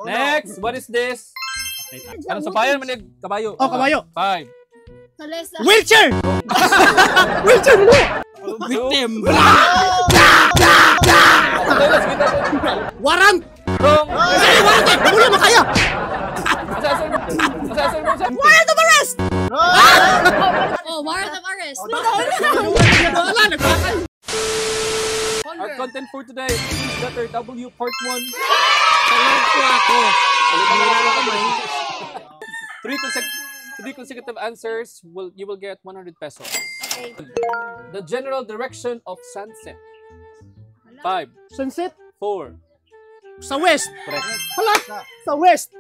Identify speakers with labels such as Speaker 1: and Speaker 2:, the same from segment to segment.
Speaker 1: Next, what is this? Ano sa bayan manig kabayo?
Speaker 2: Oh, kabayo.
Speaker 1: 5.
Speaker 2: Wheelchair! Wheelchair mo! Victim! Warrant!
Speaker 1: Wrong!
Speaker 2: Ay, warrant! Wala mo kaya!
Speaker 1: Warrant
Speaker 2: of arrest!
Speaker 3: Oh, warrant of arrest.
Speaker 2: Wala, nagpakal!
Speaker 1: Our content for today is letter W, part 1. Three consecutive answers, you will get 100 pesos.
Speaker 3: Okay.
Speaker 1: The general direction of sunset. 5.
Speaker 2: Sunset?
Speaker 1: 4.
Speaker 2: Sa west!
Speaker 1: Correct.
Speaker 2: Hala! Sa west!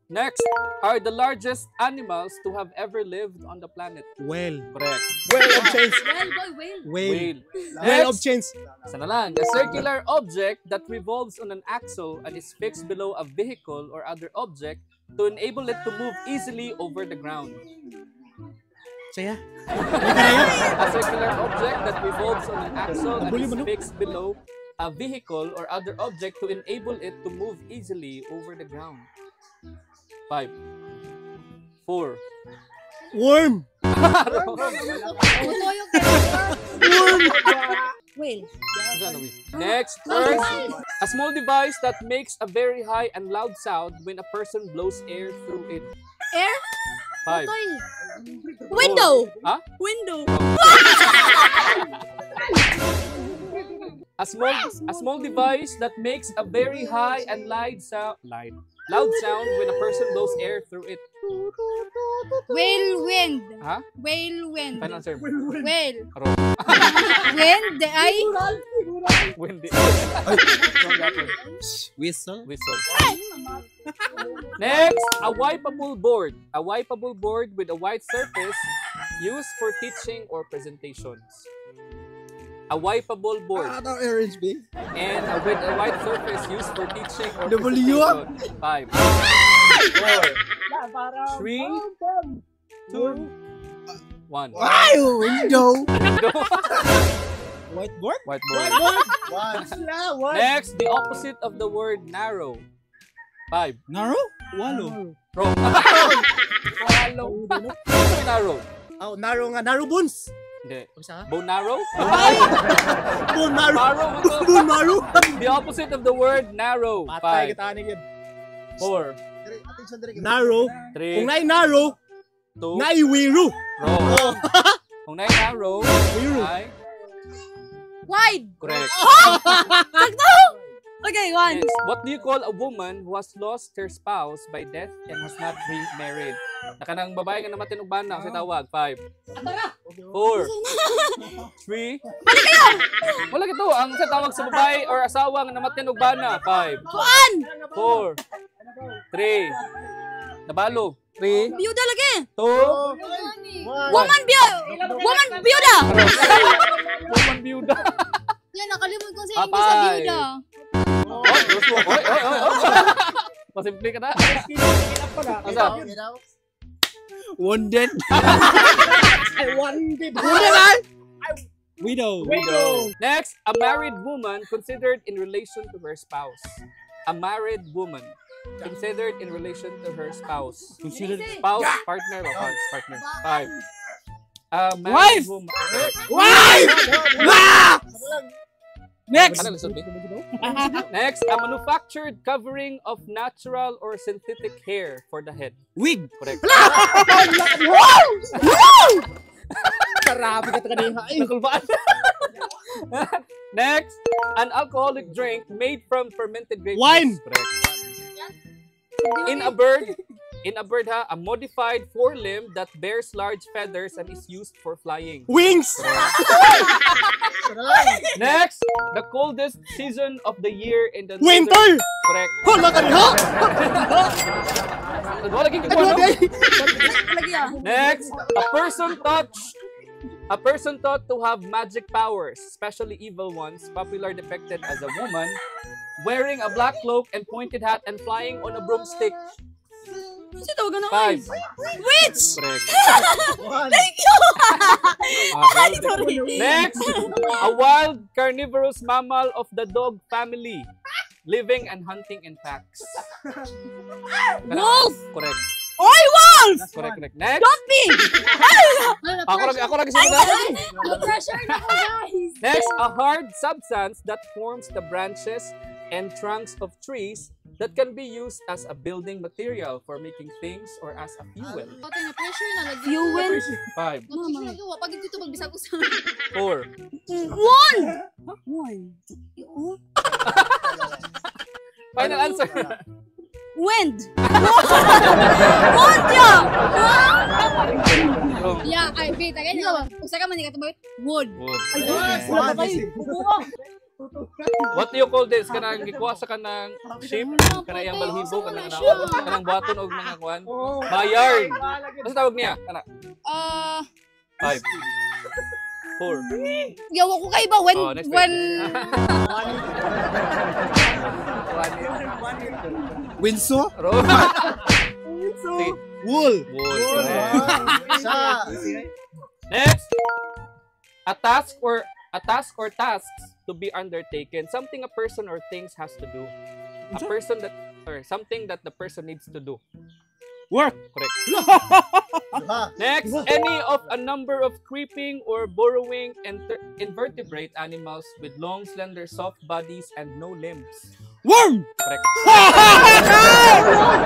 Speaker 1: Next, are the largest animals to have ever lived on the planet.
Speaker 2: Whale.
Speaker 1: Correct.
Speaker 2: Whale of chains.
Speaker 3: Well, boy, whale.
Speaker 2: Whale.
Speaker 1: Whale.
Speaker 2: Whale of
Speaker 1: Next,
Speaker 2: chains.
Speaker 1: isa na lang. A circular object that revolves on an axle and is fixed below a vehicle or other object to enable it to move easily over the ground.
Speaker 2: Saya.
Speaker 1: A circular object that revolves on an axle and is fixed below a vehicle or other object to enable it to move easily over the ground. 5. 4.
Speaker 2: Worm.
Speaker 3: Whale.
Speaker 1: Next, first, a small device that makes a very high and loud sound when a person blows air through it.
Speaker 3: Air?
Speaker 1: 5.
Speaker 3: Window.
Speaker 1: Huh?
Speaker 3: Window.
Speaker 1: A small device that makes a very high and loud sound when a person blows air through it.
Speaker 3: Whale wind.
Speaker 1: Huh?
Speaker 3: Whale wind.
Speaker 1: Final answer.
Speaker 3: Whale.
Speaker 1: Wrong.
Speaker 3: Wind. Ay.
Speaker 1: Windy.
Speaker 2: Whistle.
Speaker 1: Whistle. Next, a wipeable board. A wipeable board with a white surface used for teaching or presentations. A wipeable board.
Speaker 2: Orange B.
Speaker 1: And with a white surface used for teaching or
Speaker 2: W.
Speaker 1: presentation. 5. 4. 3. 2. 1.
Speaker 2: Ay, window. Whiteboard?
Speaker 1: Whiteboard.
Speaker 2: One.
Speaker 1: Next, the opposite of the word narrow. 5.
Speaker 2: Narrow? Walo.
Speaker 1: Wrong. Walo. Ano yung narrow?
Speaker 2: Oh, narrow nga. Narrow bones.
Speaker 1: Hindi.
Speaker 2: Isa?
Speaker 1: Bone narrow?
Speaker 2: Ay! Bone narrow. Bone narrow.
Speaker 1: The opposite of the word narrow.
Speaker 2: Patay
Speaker 1: 5.
Speaker 2: kita yun.
Speaker 1: 4.
Speaker 2: Narrow.
Speaker 1: 3.
Speaker 2: Kung na'y narrow,
Speaker 1: 2.
Speaker 2: na'y wiru.
Speaker 1: Wrong. Kung na'y narrow, ay
Speaker 3: Wide.
Speaker 1: correct.
Speaker 3: Okay, 1.
Speaker 1: Yes. What do you call a woman who has lost her spouse by death and has not remarried? Nakanang babae nga namatay og bana sa tawag. 5. 4. 3. Wala kito ang sa tawag sa babae or asawa nga namatay og bana. 5. 4. 3. Nabalo. 3.
Speaker 3: Byuda lagi.
Speaker 1: 2.
Speaker 3: Woman byuda.
Speaker 1: Woman byuda.
Speaker 3: Yan, nakalimut ko sa English sa byuda.
Speaker 1: Masimple ka na.
Speaker 2: Asa? Wounded. Widow.
Speaker 1: Next, a married woman considered in relation to her spouse. A married woman considered in relation to her spouse.
Speaker 2: Considered
Speaker 1: Spouse, partner, partner. 5. A
Speaker 2: Wife!
Speaker 1: married woman.
Speaker 2: wife! Next.
Speaker 1: Next, a manufactured covering of natural or synthetic hair for the head.
Speaker 2: Wig.
Speaker 1: Correct.
Speaker 2: Karabi ka kanina.
Speaker 1: Nakulbaan. Next, an alcoholic drink made from fermented grape
Speaker 2: Wine.
Speaker 1: juice. Correct. In a bird, a modified forelimb that bears large feathers and is used for flying.
Speaker 2: Wings.
Speaker 1: Next, the coldest season of the year in the
Speaker 2: Winter.
Speaker 1: northern... Correct.
Speaker 2: Hala ka niya.
Speaker 1: Wala kang kikuha, no? Next, a person thought to have magic powers, especially evil ones, popular depicted as a woman, wearing a black cloak and pointed hat and flying on a broomstick. 5.
Speaker 3: Witch!
Speaker 1: Correct.
Speaker 3: Thank you!
Speaker 1: Next, a wild carnivorous mammal of the dog family. living and hunting in packs.
Speaker 3: Wolf!
Speaker 1: Correct.
Speaker 3: Oy, wolf!
Speaker 1: Correct. Next.
Speaker 3: Zombie!
Speaker 1: Ako lagi sunod.
Speaker 3: Na-pressure na ko, guys.
Speaker 1: Next, a hard substance that forms the branches and trunks of trees that can be used as a building material for making things or as a fuel.
Speaker 3: Pati na-pressure na lagi.
Speaker 2: Fuel?
Speaker 1: 5,
Speaker 3: Na-pressure na gawa. Pag ito magbisa ko sa...
Speaker 1: 4.
Speaker 3: One!
Speaker 1: Final answer.
Speaker 3: Wind! Wind ya! Yeah, ay, wait, again. Usa ka man ni katubay. Wood.
Speaker 1: Wood.
Speaker 2: One.
Speaker 1: What do you call this? Kanang gikuha sa kanang sheep, kanang iyang balhibo, kanang buhaton og mga kuan. Bayard. Ano tawag niya? Kana. 5, 4.
Speaker 3: Yawa ko kay ba when
Speaker 1: next
Speaker 2: Winso?
Speaker 1: Wrong.
Speaker 2: Winso. Wool.
Speaker 1: Wood. Correct. Next. A task or tasks to be undertaken. Something a person or things has to do. Something that the person needs to do.
Speaker 2: Work.
Speaker 1: Correct. Next, any of a number of creeping or burrowing invertebrate animals with long, slender, soft bodies and no limbs.
Speaker 2: Worm.
Speaker 1: Correct.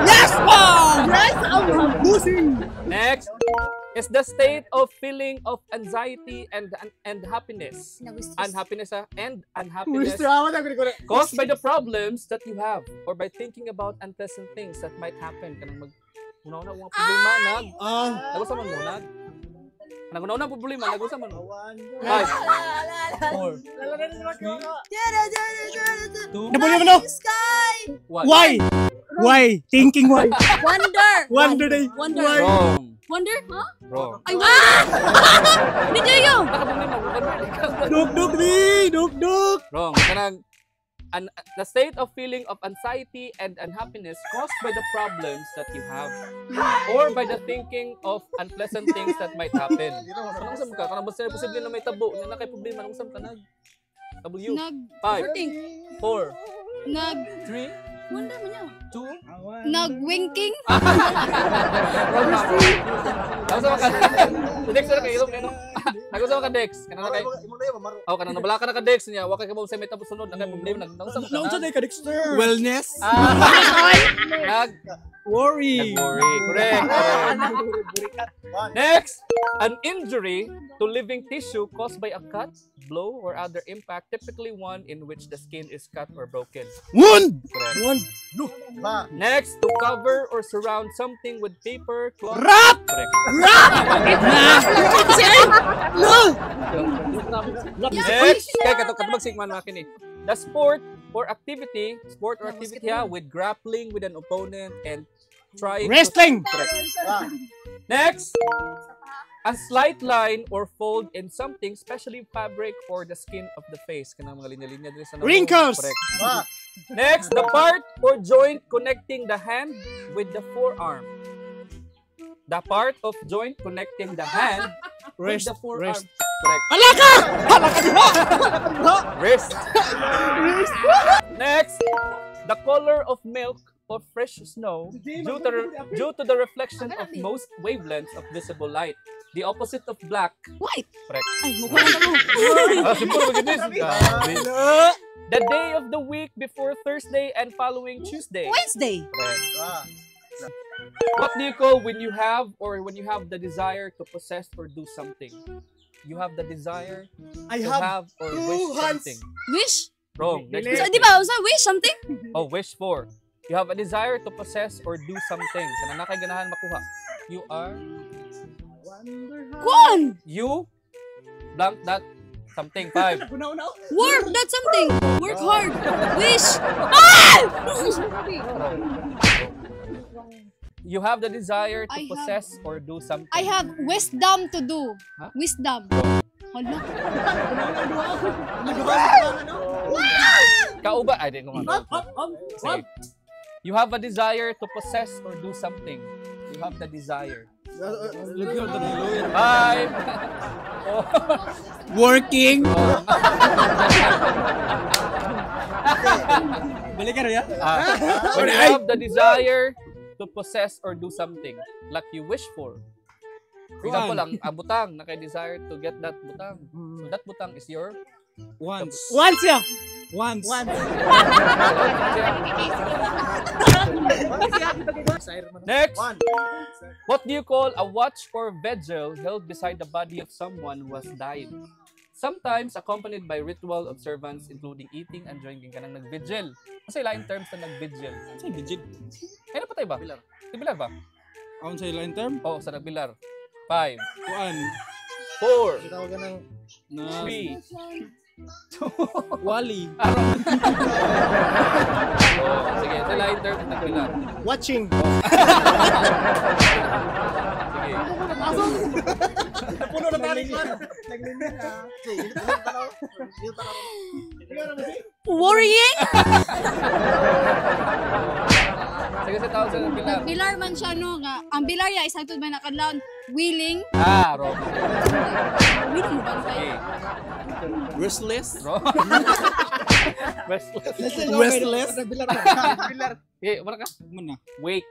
Speaker 2: Yes, mom. Yes, I'm losing.
Speaker 1: Next is the state of feeling of anxiety and happiness. Unhappiness and unhappiness caused by the problems that you have or by thinking about unpleasant things that might happen. Kanang una-una mga problema nagusa man mo una-una problema nagusa man mo. 5, 4, 3, 2,
Speaker 2: Why? Why? Thinking why?
Speaker 3: Wonder!
Speaker 2: Day.
Speaker 1: Wrong.
Speaker 3: Wonder? Huh?
Speaker 1: Wrong.
Speaker 3: Ay, Hindi yun!
Speaker 2: Duk.
Speaker 1: Wrong. Kanang the state of feeling of anxiety and unhappiness caused by the problems that you have or by the thinking of unpleasant things that might happen. Anong sam ka? Kanang basta posible na may tabo, na kay problema, anong sam ka nag? W. 5, 4, 3,
Speaker 3: Wonder mo niya.
Speaker 1: 2,
Speaker 3: Nag-winking?
Speaker 1: Nagusa ka. Dex na kayo ano? Nagusa ka Dex. Kana na kay. Kana na bala ka na ka Dex niya. Wa kay mo sa may tapos sunod na kay problema nagusa ka.
Speaker 2: Naunsa day ka Dexter? Wellness. Worry.
Speaker 1: Correct. Next, an injury to living tissue caused by a cut, blow, or other impact, typically one in which the skin is cut or broken.
Speaker 2: Wound.
Speaker 1: Correct. Next, to cover or surround something with paper, cloth.
Speaker 2: Wrap.
Speaker 1: Correct. Next, kay katong sigman makin the sport or activity with grappling with an opponent and trying
Speaker 2: wrestling.
Speaker 1: Correct. Next, a slight line or fold in something, especially fabric or the skin of the face. Kanang mga linya-linya diri sa
Speaker 2: wrinkles.
Speaker 1: Correct. Next, the part or joint connecting the hand with the forearm. The part of joint connecting the hand with the forearm. Correct.
Speaker 2: Alaka!
Speaker 1: Wrist. Next, the color of milk or fresh snow due to the reflection of most wavelengths of visible light. The opposite of black.
Speaker 3: White.
Speaker 1: Correct.
Speaker 3: Ay, mukha na mo.
Speaker 1: Simple magandis. The day of the week before Thursday and following Tuesday.
Speaker 3: Wednesday.
Speaker 1: Correct. What do you call when you have the desire to possess or do something? You have the desire
Speaker 2: I
Speaker 1: to have or
Speaker 2: two
Speaker 1: wish
Speaker 2: hands.
Speaker 1: something.
Speaker 3: Wish?
Speaker 1: Wrong. Next
Speaker 3: So,
Speaker 1: question.
Speaker 3: di ba? Usa wish something?
Speaker 1: Oh, wish for. You have a desire to possess or do something. Kana na kay ganahan makuha. You are
Speaker 3: Kwan!
Speaker 1: you blank that something. 5.
Speaker 3: Work! That's something! Work hard! Wish! Ah!
Speaker 1: You have the desire to
Speaker 3: I have-
Speaker 1: possess or do something.
Speaker 3: I have wisdom to do.
Speaker 1: Huh?
Speaker 3: Wisdom. Hala.
Speaker 1: Kauba. Ay, di ko nga. Sige. You have a desire to possess or do something. You have the desire. 5.
Speaker 2: Working. Balik ka rin,
Speaker 1: When you have the desire to possess or do something like you wish for. For example, ang butang, naka-desire to get that butang. So that butang is your
Speaker 2: Once.
Speaker 4: Once ya.
Speaker 2: Once.
Speaker 1: Next, what do you call a watch or vigil held beside the body of someone who has died? Sometimes accompanied by ritual observance including eating and drinking ka nang nag-vigil. Kasi lain terms na nag-vigil.
Speaker 2: Saan vigil?
Speaker 1: Ay, napatay ba? Bilar. Bilar ba?
Speaker 2: Aon sa line term?
Speaker 1: Oo, sa nagbilar. 5,
Speaker 2: Kuan.
Speaker 1: 4,
Speaker 4: Tawagan ng
Speaker 1: 3,
Speaker 2: Wally.
Speaker 1: sige, sa lain terms na nagbilar.
Speaker 4: watching.
Speaker 1: Sige.
Speaker 4: Puno na tayo man.
Speaker 3: Worrying?
Speaker 1: Sige, sa tawag sa nagbilar.
Speaker 3: Bilar man siya, no? Nga, ang bilar ya, isang tud man nakadlaon. Willing.
Speaker 1: Wrong.
Speaker 3: Willing ba
Speaker 1: Okay.
Speaker 3: kayo?
Speaker 2: Restless.
Speaker 1: Wrong. Restless.
Speaker 2: Restless.
Speaker 1: Okay, wala ka?
Speaker 2: Muna.
Speaker 1: Wake.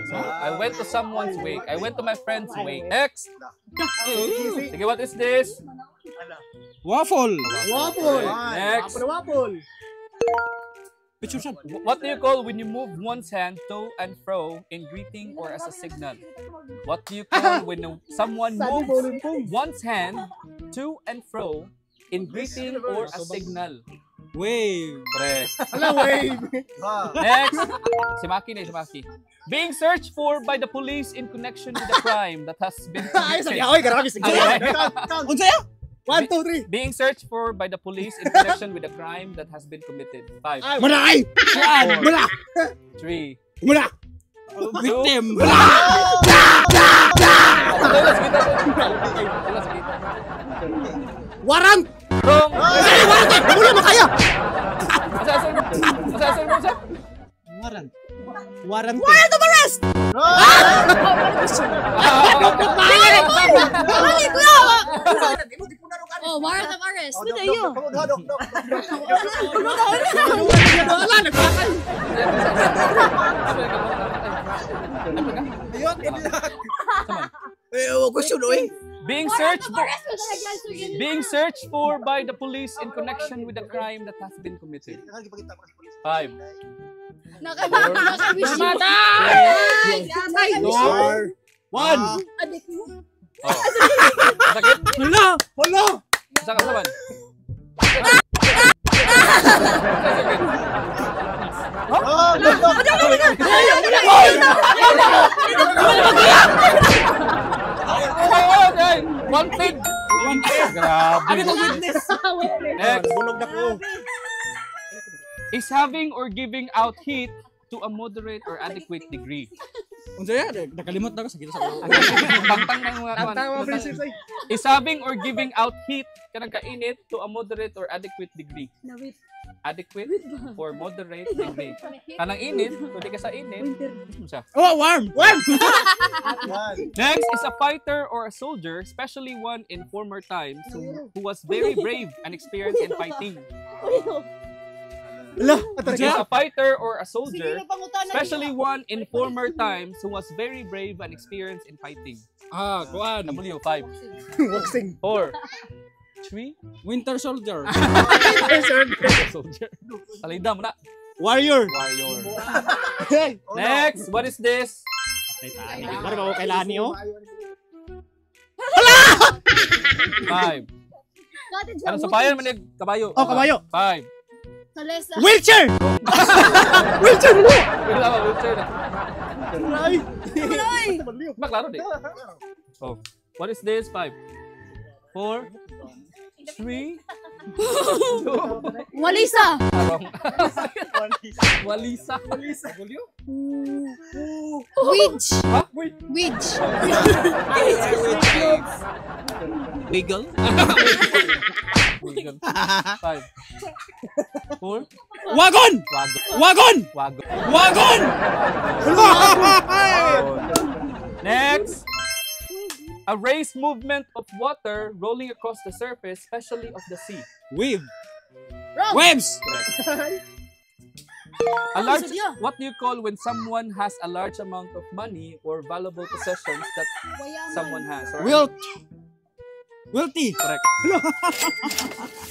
Speaker 1: So, I went to someone's wake. I went to my friend's wake. Next. Sige, what is this?
Speaker 2: Waffle.
Speaker 4: Waffle.
Speaker 1: Next.
Speaker 4: Waffle.
Speaker 2: Picture shot.
Speaker 1: What do you call when you move one's hand to and fro in greeting or as a signal? What do you call when someone moves one's hand to and fro in greeting or a signal?
Speaker 2: Wave.
Speaker 1: Correct.
Speaker 4: Ala, wave.
Speaker 1: Next. Si Maki na, si Maki. Being searched for by the police in connection with a crime that has been
Speaker 4: Ay,
Speaker 1: committed.
Speaker 4: sabi ako, grabe. Sige.
Speaker 1: Okay.
Speaker 4: Count.
Speaker 2: Unsaya?
Speaker 4: 1, 2, 3.
Speaker 1: Being searched for by the police in connection with a crime that has been committed. 5,
Speaker 2: Muna ay!
Speaker 1: Four.
Speaker 2: Muna!
Speaker 1: 3,
Speaker 2: Muna! Victim! Muna!
Speaker 4: Warrant.
Speaker 1: Wrong!
Speaker 4: Ay, warrant. Wala makaya.
Speaker 1: Asasal mo siya?
Speaker 2: Warrant. Warrant.
Speaker 3: Warrant of arrest! Balik ko na! Oh, warrant of arrest. Ano yun?
Speaker 4: Wala, nagpakay.
Speaker 1: Being searched for by the police in connection with a crime that has been committed. 5,
Speaker 3: Naka-wish you.
Speaker 1: Four.
Speaker 2: 1!
Speaker 3: Adik mo.
Speaker 1: Sakit?
Speaker 2: Hala! Hala!
Speaker 1: Saan ka naman? Okay! Wanted! Grabe.
Speaker 2: Ano itong witness?
Speaker 1: Next.
Speaker 4: Bunog na ko.
Speaker 1: Is having or giving out heat to a moderate or adequate degree.
Speaker 2: Unsaya? Nakalimot na ako sa kita sa ulo.
Speaker 1: Tangtang ng mga
Speaker 4: Ang tama, princess, ay.
Speaker 1: Is having or giving out heat kanang kainit to a moderate or adequate degree. Adequate or moderate degree. Kanang init, kung di ka sa init, ano siya?
Speaker 2: Oh, warm! Warm!
Speaker 1: Next is a fighter or a soldier, especially one in former times who was very brave and experienced in fighting.
Speaker 2: Hala!
Speaker 1: Is a fighter or a soldier, especially one in former times who was very brave and experienced in fighting.
Speaker 2: Kuan.
Speaker 1: W 5,
Speaker 4: Boxing.
Speaker 1: 4, 3,
Speaker 2: Winter Soldier.
Speaker 1: soldier. Salida mo na.
Speaker 2: Warrior.
Speaker 1: Warrior.
Speaker 4: Hey.
Speaker 1: Next, what is this?
Speaker 4: Ano ba ako kailangan niyo?
Speaker 1: 5. Ano sa bayan man yung kabayo?
Speaker 4: Oh, kabayo.
Speaker 1: 5.
Speaker 3: Salesa.
Speaker 4: Wheelchair! Wheelchair mo!
Speaker 1: Wala ba wheelchair na?
Speaker 4: Ay!
Speaker 3: Ay!
Speaker 1: Maklaro di. Oh, what is this? 5, 4, 3, 2.
Speaker 3: Walisa.
Speaker 1: Wrong. Walisa.
Speaker 3: Widge.
Speaker 1: Ha?
Speaker 3: Widge.
Speaker 2: Wiggle.
Speaker 1: 5, 4.
Speaker 2: Wagon!
Speaker 1: Wagon.
Speaker 2: Wagon!
Speaker 1: Wagon.
Speaker 2: Wagon!
Speaker 1: Next. A raised movement of water rolling across the surface, especially of the sea.
Speaker 2: Wave.
Speaker 3: Wrong.
Speaker 2: Waves!
Speaker 1: A large,
Speaker 3: Sadya.
Speaker 1: what do you call when someone has a large amount of money or valuable possessions that
Speaker 3: Wayaman.
Speaker 1: someone has? Or
Speaker 2: Wilt. Wilty.
Speaker 1: Correct.